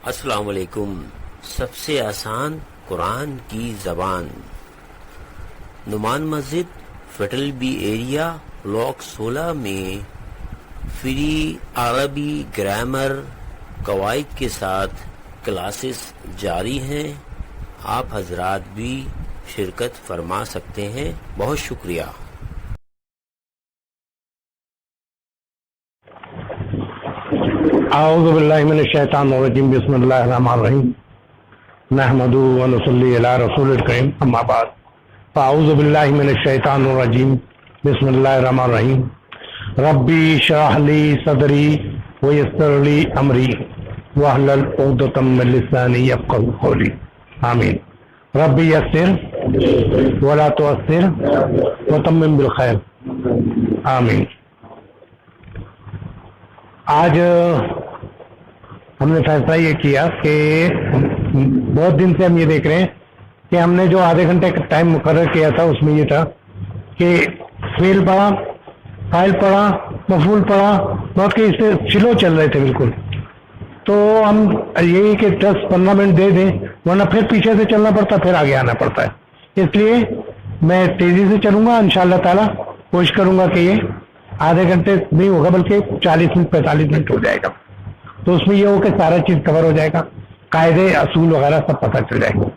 السلام علیکم. سب سے آسان قرآن کی زبان. نعمان مسجد فیٹل بی ایریا بلاک 16 میں فری عربی گرامر قواعد کے ساتھ کلاسز جاری ہیں. آپ حضرات بھی شرکت فرما سکتے ہیں. بہت شکریہ. اعوذ باللہ من الشیطان الرجیم. بسم اللہ الرحمن الرحیم. نحمدہ و نصلی علی رسول الکریم. اما بعد فاعوذ باللہ من الشیطان الرجیم. بسم اللہ الرحمن الرحیم. ربی اشرح لی صدری ویسر لی امری واحلل عقدۃ من لسانی یفقہوا قولی. آمین. ربی یسر ولا تعسر وتمم بالخیر. آمین. آج ہم نے فیصلہ یہ کیا کہ بہت دن سے ہم یہ دیکھ رہے ہیں کہ ہم نے جو آدھے گھنٹے کا ٹائم مقرر کیا تھا اس میں یہ تھا کہ فعل پڑھا، فاعل پڑھا، مفعول پڑھا، بہت کہ اس سے سلو چل رہے تھے بالکل. تو ہم یہی کہ 10-15 منٹ دے دیں ورنہ پھر پیچھے سے چلنا پڑتا، پھر آگے آنا پڑتا ہے. اس لیے میں تیزی سے چلوں گا انشاءاللہ تعالی. کوشش کروں گا کہ یہ آدھے گھنٹے نہیں ہوگا بلکہ 40 منٹ 45 منٹ ہو جائے گا. تو اس میں یہ ہو کہ سارا چیز کور ہو جائے گا، قاعدے اصول وغیرہ سب پتہ چل جائے گا.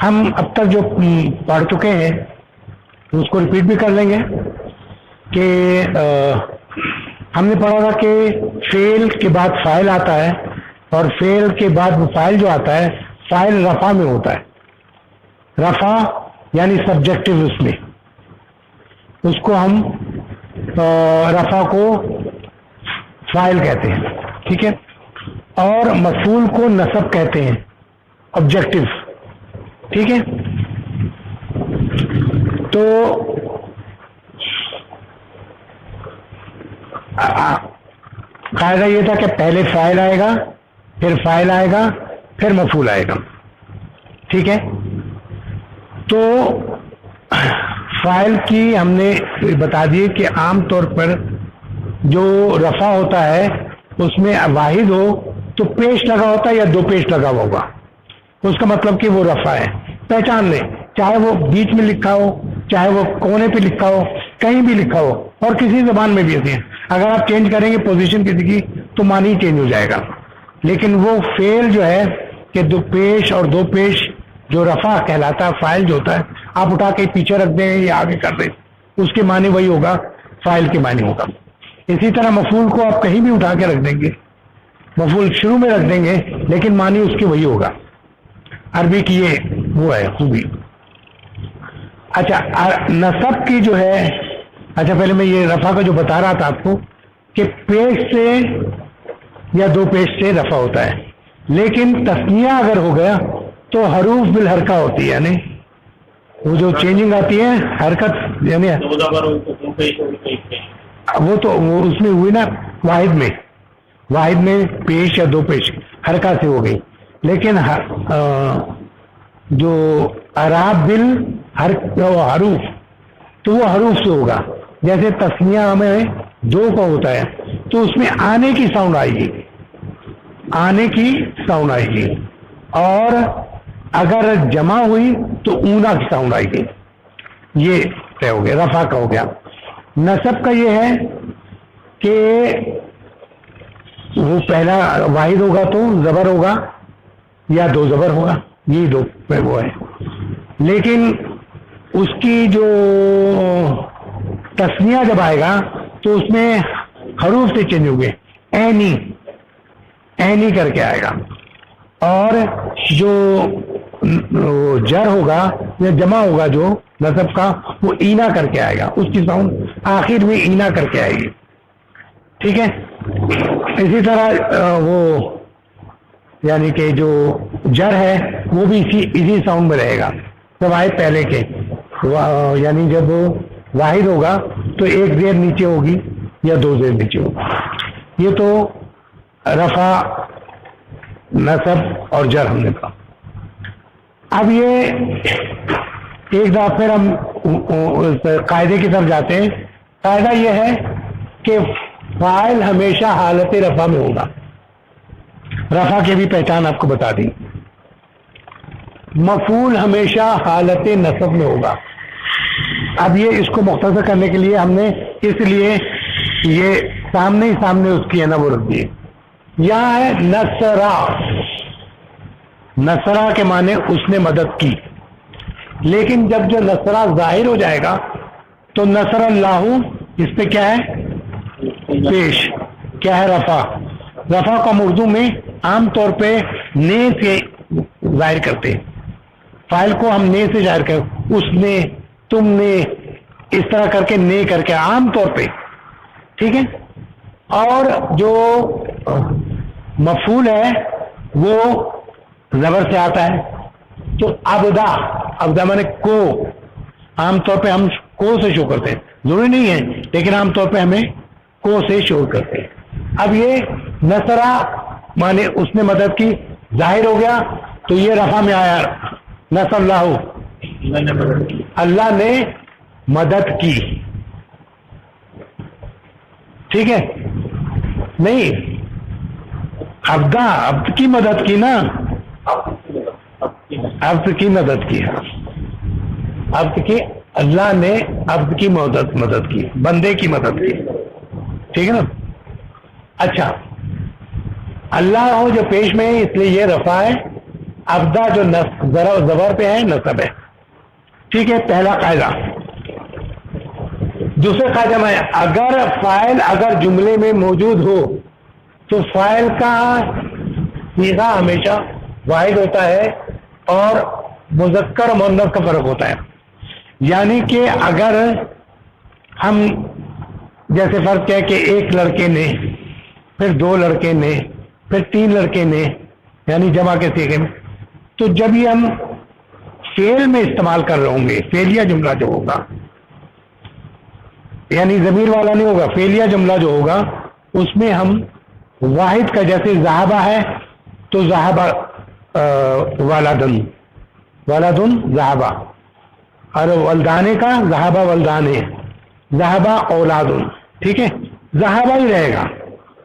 ہم اب تک جو پڑھ چکے ہیں اس کو ریپیٹ بھی کر لیں گے کہ ہم نے پڑھا تھا کہ فعل کے بعد فاعل آتا ہے اور فعل کے بعد فاعل جو آتا ہے فاعل رفع میں ہوتا ہے. رفع یعنی سبجیکٹو، اس میں اس کو ہم رفع کو فاعل کہتے ہیں، ٹھیک ہے. اور مفعول کو نصب کہتے ہیں، آبجیکٹو، ٹھیک ہے. تو قاعدہ یہ تھا کہ پہلے فاعل آئے گا، پھر فاعل آئے گا، پھر مفعول آئے گا، ٹھیک ہے. تو فاعل کی ہم نے بتا دیے کہ عام طور پر جو رفع ہوتا ہے اس میں واحد ہو تو پیش لگا ہوتا ہے یا دو پیش لگا ہوا ہوگا، اس کا مطلب کہ وہ رفع ہے. پہچان لیں، چاہے وہ بیچ میں لکھا ہو، چاہے وہ کونے پہ لکھا ہو، کہیں بھی لکھا ہو، اور کسی زبان میں بھی ایسے ہیں. اگر آپ چینج کریں گے پوزیشن کسی کی تو معنی چینج ہو جائے گا. لیکن وہ فعل جو ہے کہ دو پیش اور دو پیش جو رفع کہلاتا ہے، فاعل جو ہوتا ہے، آپ اٹھا کے پیچھے رکھ دیں یا آگے کر دیں، اس کے معنی وہی ہوگا، فاعل کے معنی ہوگا. اسی طرح مفعول کو آپ کہیں بھی اٹھا کے رکھ دیں گے، مفعول شروع میں رکھ دیں گے لیکن معنی اس کی وہی ہوگا. عربی کی یہ وہ ہے خوبی. اچھا، نصب کی جو ہے، اچھا پہلے میں یہ رفع کا جو بتا رہا تھا آپ کو کہ پیش سے یا دو پیش سے رفع ہوتا ہے. لیکن تثنیہ اگر ہو گیا تو حروف بالحرکہ ہوتی ہے، یعنی وہ جو چینجنگ آتی ہے حرکت، یعنی وہ تو وہ اس میں ہوئی نا، واحد میں پیش یا دو پیش حرکہ سے ہو گئی. لیکن جو اعراب حروف تو وہ حروف سے ہوگا. جیسے تثنیہ میں دو کا ہوتا ہے تو اس میں آنے کی ساؤنڈ آئے گی، آنے کی ساؤنڈ آئے گی. اور اگر جمع ہوئی تو اونا کی ساؤنڈ آئے گی. یہ طے ہو گیا، رفع کا ہو گیا. نصب کا یہ ہے کہ وہ پہلا واحد ہوگا تو زبر ہوگا یا دو زبر ہوگا، یہی دو وہ ہے. لیکن اس کی جو تثنیہ جب آئے گا تو اس میں حروف سے چینج ہو گئے، اینی کر کے آئے گا. اور جو جر ہوگا یا جمع ہوگا جو نصب کا، وہ اینا کر کے آئے گا، اس کی ساؤنڈ آخر میں اینا کر کے آئے گی، ٹھیک ہے. اسی طرح وہ یعنی کہ جو جر ہے وہ بھی اسی ساؤنڈ میں رہے گا جب آئے پہلے کے. یعنی جب واحد ہوگا تو ایک زیر نیچے ہوگی یا دو زیر نیچے ہوگی. یہ تو رفع، نصب اور جر ہم نے کہا. اب یہ ایک دفعہ پھر ہم قاعدے کی طرف جاتے ہیں. قاعدہ یہ ہے کہ فاعل ہمیشہ حالت رفع میں ہوگا. رفع کی بھی پہچان آپ کو بتا دی. مفعول ہمیشہ حالت نصب میں ہوگا. اب یہ اس کو مختصر کرنے کے لیے ہم نے اس لیے یہ سامنے ہی سامنے اس کی ہے نا وہ رکھ دیے. یہاں ہے نصرہ. نصرہ کے معنی اس نے مدد کی. لیکن جب جو نصرہ ظاہر ہو جائے گا تو نصر اللہ اس پہ کیا ہے پیش, کیا ہے رفع. رفع کا اردو میں عام طور پہ نے سے ظاہر کرتے ہیں. فاعل کو ہم نے سے ظاہر کرتے, اس نے, تم نے, اس طرح کر کے نے کر کے عام طور پہ. ٹھیک ہے. اور جو مفعول ہے وہ زبر سے آتا ہے. تو ابدا, ابدا مانے کو, عام طور پہ ہم کو سے شو کرتے ہیں, ضروری نہیں ہے لیکن عام طور پہ ہمیں کو سے شو کرتے ہیں. اب یہ نصرہ مانے اس نے مدد کی ظاہر ہو گیا تو یہ رفع میں آیا. نصر اللہ, اللہ نے مدد کی. ٹھیک ہے. نہیں, ابدا, عبد کی مدد کی نا, عبد کی مدد کی, عبد کی, اللہ نے عبد کی مدد کی, بندے کی مدد کی. ٹھیک ہے نا. اچھا, اللہ ہو جو پیش میں ہے اس لیے یہ رفع ہے. ابدا جو زبر پہ ہے نصب ہے. ٹھیک ہے. پہلا قاعدہ. دوسرے قاعدے میں اگر فاعل اگر جملے میں موجود ہو تو فاعل کا صیغہ ہمیشہ واحد ہوتا ہے اور مذکر اور مؤنث کا فرق ہوتا ہے. یعنی کہ اگر ہم جیسے فرض کیا کہ ایک لڑکے نے, پھر دو لڑکے نے, پھر تین لڑکے نے, یعنی جمع کے صیغے میں, تو جب یہ ہم فعل میں استعمال کر رہے ہوں گے, فعلیہ جملہ جو ہوگا, یعنی ضمیر والا نہیں ہوگا, فعلیہ جملہ جو ہوگا اس میں ہم واحد کا, جیسے ذہبہ ہے تو ذہبہ والدن, والدن ذہبہ, اور ولدانے کا ذہبہ ولدانے, ذہبہ اولادن. ٹھیک ہے. ذہبہ ہی رہے گا,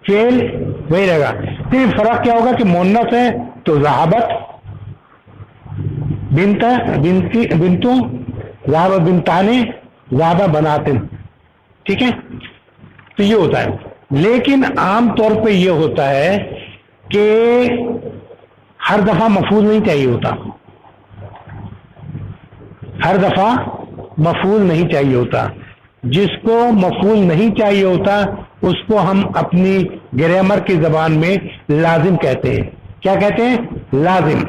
فعل وہی رہے گا. صرف فرق کیا ہوگا کہ مؤنث ہے تو ذہبت, بنت بنتی بنتو, ذہبہ بنتانے, ذہبہ بناتن. ٹھیک ہے. تو یہ ہوتا ہے. لیکن عام طور پہ یہ ہوتا ہے کہ ہر دفعہ مفعول نہیں چاہیے ہوتا, ہر دفعہ مفعول نہیں چاہیے ہوتا. جس کو مفعول نہیں چاہیے ہوتا اس کو ہم اپنی گرامر کی زبان میں لازم کہتے ہیں. کیا کہتے ہیں؟ لازم.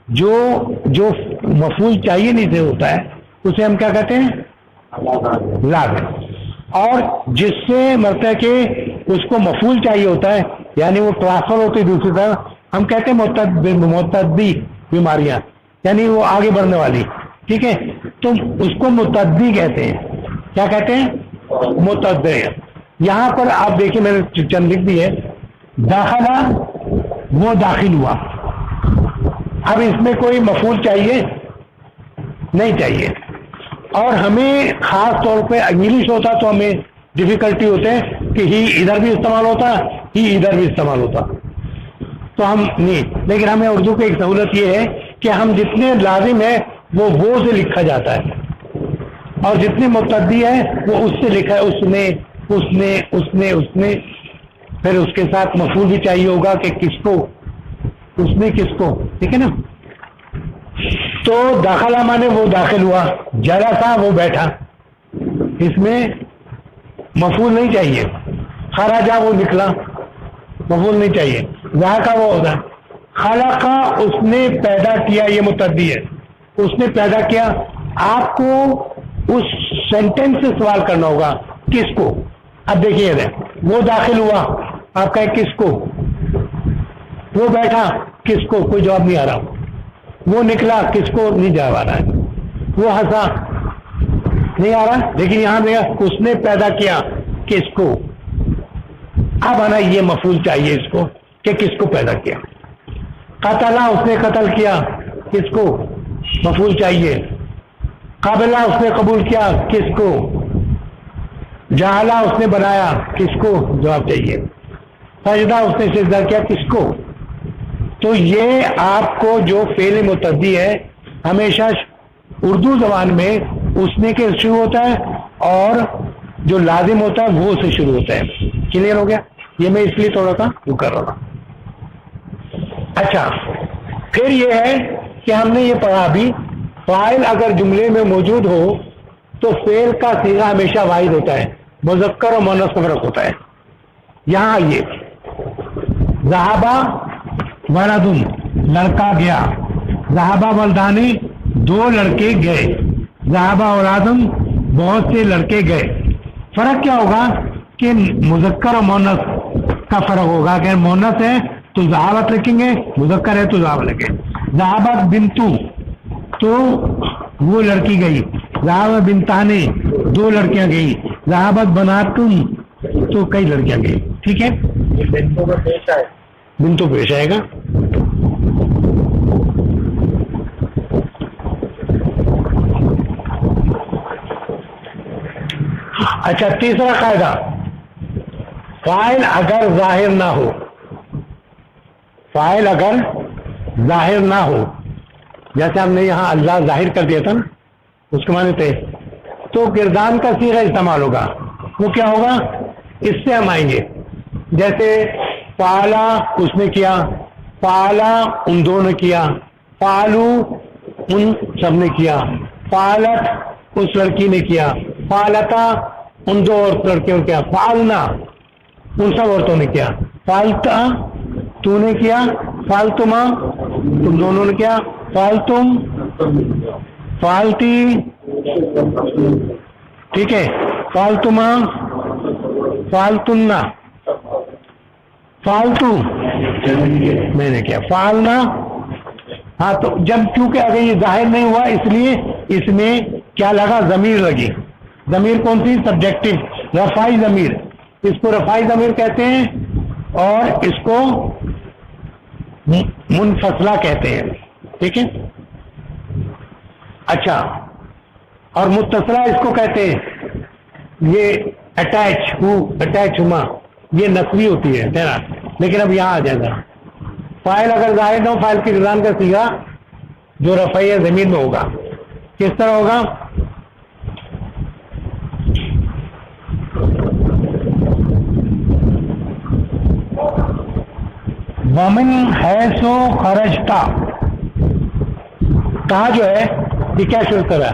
جو مفعول چاہیے نہیں سے ہوتا ہے اسے ہم کیا کہتے ہیں؟ لازم. اور جس سے مطلب کہ اس کو مفعول چاہیے ہوتا ہے, یعنی وہ ٹرانسفر ہوتی ہے دوسری طرف, ہم کہتے ہیں متعدی بیماریاں, یعنی وہ آگے بڑھنے والی. ٹھیک ہے. تو اس کو متعدی کہتے ہیں. کیا کہتے ہیں؟ متعدی. یہاں پر آپ دیکھیں میں نے چند لکھ دی ہے, داخلہ وہ داخل ہوا. اب اس میں کوئی مفعول چاہیے نہیں چاہیے, اور ہمیں خاص طور پہ انگلش ہوتا تو ہمیں ڈیفیکلٹی ہوتے ہیں کہ ہی ادھر بھی استعمال ہوتا, ہی ادھر بھی استعمال ہوتا, تو ہم نہیں. لیکن ہمیں اردو کی ایک سہولت یہ ہے کہ ہم جتنے لازم ہے وہ سے لکھا جاتا ہے, اور جتنے متعدی ہے وہ اس سے لکھا ہے, اس نے, اس نے, اس نے, اس نے. پھر اس کے ساتھ مفعول بھی چاہیے ہوگا کہ کس کو, اس نے کس کو. ٹھیک ہے نا. تو داخلہ مانے وہ داخل ہوا, جلسہ وہ بیٹھا, اس میں مفعول نہیں چاہیے. خرجہ وہ نکلا, مفعول نہیں چاہیے. ذاکا وہ ہوتا. خلقہ اس نے پیدا کیا, یہ متعدی ہے, اس نے پیدا کیا. آپ کو اس سینٹینس سے سوال کرنا ہوگا کس کو. اب دیکھیے وہ داخل ہوا, آپ کہیں کس کو. وہ بیٹھا کس کو, کوئی جواب نہیں آ رہا. وہ نکلا کس کو, نہیں جواب آ رہا ہے. وہ ہنسا نہیں آ رہا, لیکن یہاں دیکھا اس نے پیدا کیا کس کو. اب آنا یہ مفعول چاہیے اس کو کہ کس کو پیدا کیا. قتلہ اس نے قتل کیا, کس کو, مفعول چاہیے. قابلہ اس نے قبول کیا, کس کو. جعلہ اس نے بنایا, کس کو, جواب چاہیے. سجدہ اس نے سجدہ کیا, کس کو. تو یہ آپ کو جو فعل متعدی ہے ہمیشہ اردو زبان میں اس نے کے شروع ہوتا ہے اور جو لازم ہوتا ہے وہ سے شروع ہوتا ہے. کلیئر ہو گیا؟ یہ میں اس لیے تھوڑا سا وہ کر رہا ہوں. اچھا پھر یہ ہے کہ ہم نے یہ پڑھا ابھی فاعل اگر جملے میں موجود ہو تو فعل کا صیغہ ہمیشہ واحد ہوتا ہے, مذکر اور مؤنث کا فرق ہوتا ہے. یہاں آئیے, ذہبا ولدن لڑکا گیا, ذہبا ولدانی دو لڑکے گئے, ذہبا اولادن بہت سے لڑکے گئے. فرق کیا ہوگا کہ مذکر اور مؤنث کا فرق ہوگا. اگر مؤنث ہے تو ذہابت لکھیں گے, مذکر ہے تو ذہاب لکھیں. ذہابت بنتو تو وہ لڑکی گئی, ذہابت بنتانے دو لڑکیاں گئی, ذہابت بناتن تو کئی لڑکیاں گئی. ٹھیک ہے, بنتو پیش آئے گا. اچھا تیسرا قاعدہ, فاعل اگر ظاہر نہ ہو, فاعل اگر ظاہر نہ ہو, جیسے ہم نے یہاں اللہ ظاہر کر دیا تھا نا, اس کے معنی تھے, تو گردان کا صیغہ استعمال ہوگا. وہ کیا ہوگا, اس سے ہم آئیں گے. جیسے فعلا اس نے کیا, فعلا ان دو نے کیا, فعلو ان سب نے کیا, فعلت اس لڑکی نے کیا, فعلتا ان دو لڑکیوں نے کیا, فعلنا ان سب عورتوں نے کیا, فعلتا تو نے کیا, فعلتما تم دونوں نے کیا, فعلتم فعلتی ٹھیک ہے, فعلتما فعلتنا فالتو میں نے کیا, فعلنا. ہاں تو جب کیونکہ اگر یہ ظاہر نہیں ہوا اس لیے اس میں کیا لگا, ضمیر لگی. ضمیر کون سی, سبجیکٹو رفائی ضمیر, اس کو رفائی ضمیر کہتے ہیں اور اس کو منفصلہ کہتے ہیں. ٹھیک ہے. اچھا اور متصلہ اس کو کہتے ہیں, یہ اٹیچ ہو, اٹیچ ہما, یہ نسبی ہوتی ہے تیرا. لیکن اب یہاں آ جائے گا, فاعل اگر ظاہر نہ ہو, فاعل کی گردان کا صیغہ جو رفعی زمین میں ہوگا کس طرح ہوگا, ومن حیث خرجتا. کہا جو ہے یہ کیا شروع کرا,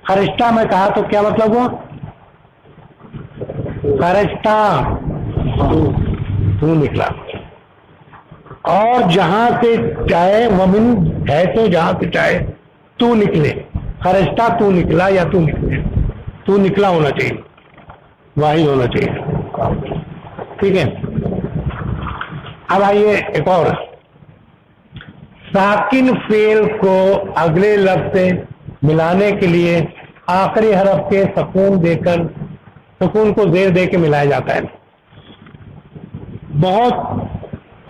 خرجتا میں کہا تو کیا مطلب ہوا, خرجتا تو نکلا, اور جہاں سے چاہے ومن ہے تو جہاں سے چاہے تو نکلے, خرجتا تو نکلا یا تو نکلے, تو نکلا ہونا چاہیے, واحد ہونا چاہیے. ٹھیک ہے. اب آئیے ایک اور, ساکن فعل کو اگلے لفظ سے ملانے کے لیے آخری حرف کے سکون دے کر, سکون کو زیر دے کے ملایا جاتا ہے. بہت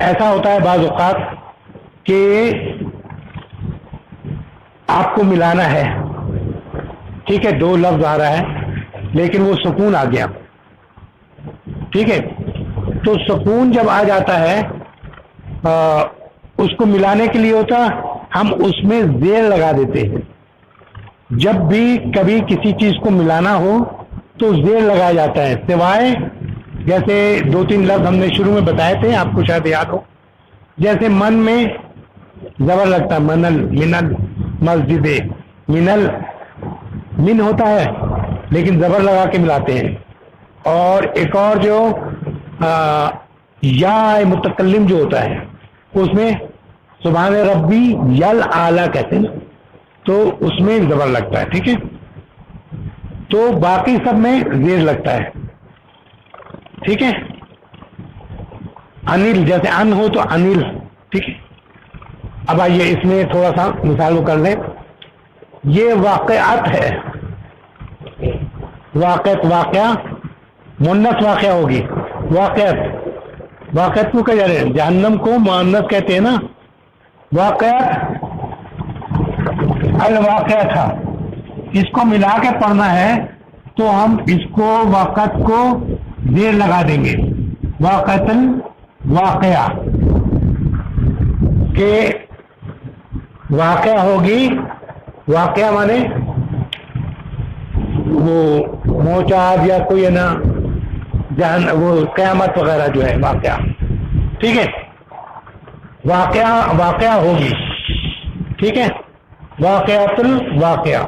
ایسا ہوتا ہے بعض اوقات کہ آپ کو ملانا ہے, ٹھیک ہے, دو لفظ آ رہا ہے لیکن وہ سکون آ گیا. ٹھیک ہے, تو سکون جب آ جاتا ہے اس کو ملانے کے لیے ہوتا ہم اس میں زیر لگا دیتے ہیں. جب بھی کبھی کسی چیز کو ملانا ہو تو زیر لگایا جاتا ہے, سوائے جیسے دو تین لفظ ہم نے شروع میں بتائے تھے, آپ کو شاید یاد ہو. جیسے من میں زبر لگتا ہے, منل, منل مسجد, منل من ہوتا ہے لیکن زبر لگا کے ملاتے ہیں. اور ایک اور جو یا متکلم جو ہوتا ہے اس میں سبحان ربی یل اعلیٰ کہتے ہیں, تو اس میں زبر لگتا ہے. ٹھیک ہے, تو باقی سب میں زیر لگتا ہے. ٹھیک ہے. انل جیسے ان ہو تو انل. ٹھیک ہے. اب آئیے اس میں تھوڑا سا مثال کر لیں. یہ واقعات ہے, واقعہ مؤنث واقعہ ہوگی, واقعات کو کہا جا رہے ہیں, جہنم کو مؤنث کہتے ہیں نا. واقعات الواقعہ تھا, اس کو ملا کے پڑھنا ہے تو ہم اس کو واقعات کو زیر لگا دیں گے, واقعتاً واقعہ. کہ واقعہ ہوگی، واقعہ مانے وہ موچاد یا کوئی ہے نا جہن وہ قیامت وغیرہ جو ہے واقعہ، ٹھیک ہے، واقعہ ہوگی، ٹھیک ہے، واقعات الواقعہ.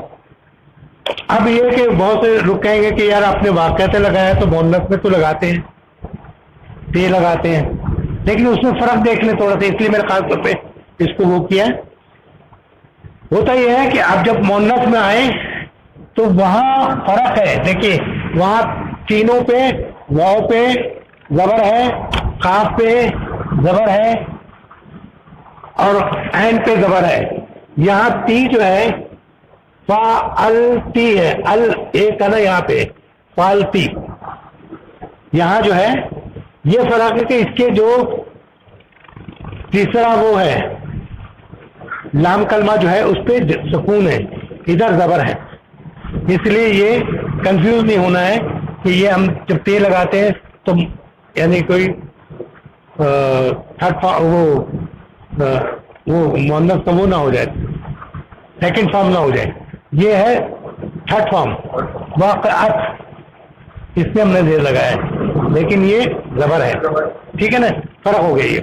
اب یہ کہ بہت سے لوگ کہیں گے کہ یار آپ نے واقعہ لگایا تو مونس میں تو لگاتے ہیں، تے لگاتے ہیں، لیکن اس میں فرق دیکھ لیں تھوڑا سا، اس لیے میں نے خاص طور پہ اس کو وہ کیا ہے. ہوتا یہ ہے کہ آپ جب مونس میں آئیں تو وہاں فرق ہے. دیکھیے وہاں تینوں پہ واؤ پہ زبر ہے، قاف پہ زبر ہے اور عین پہ زبر ہے. یہاں تی جو ہے فالتی ہے، ال ایک ہے نا یہاں پہ فالتی. یہاں جو ہے یہ فرق ہے کہ اس کے جو تیسرا وہ ہے لام کلمہ جو ہے اس پہ سکون ہے، ادھر زبر ہے. اس لیے یہ کنفیوز نہیں ہونا ہے کہ یہ ہم جب تے لگاتے ہیں تو یعنی کوئی تھرڈ وہ مؤنث کا وہ نہ ہو جائے، سیکنڈ فارم نہ ہو جائے. یہ ہے تھرڈ فارم واقعات، اس میں ہم نے زیر لگایا ہے لیکن یہ زبر ہے، ٹھیک ہے نا، فرق ہو گیا یہ.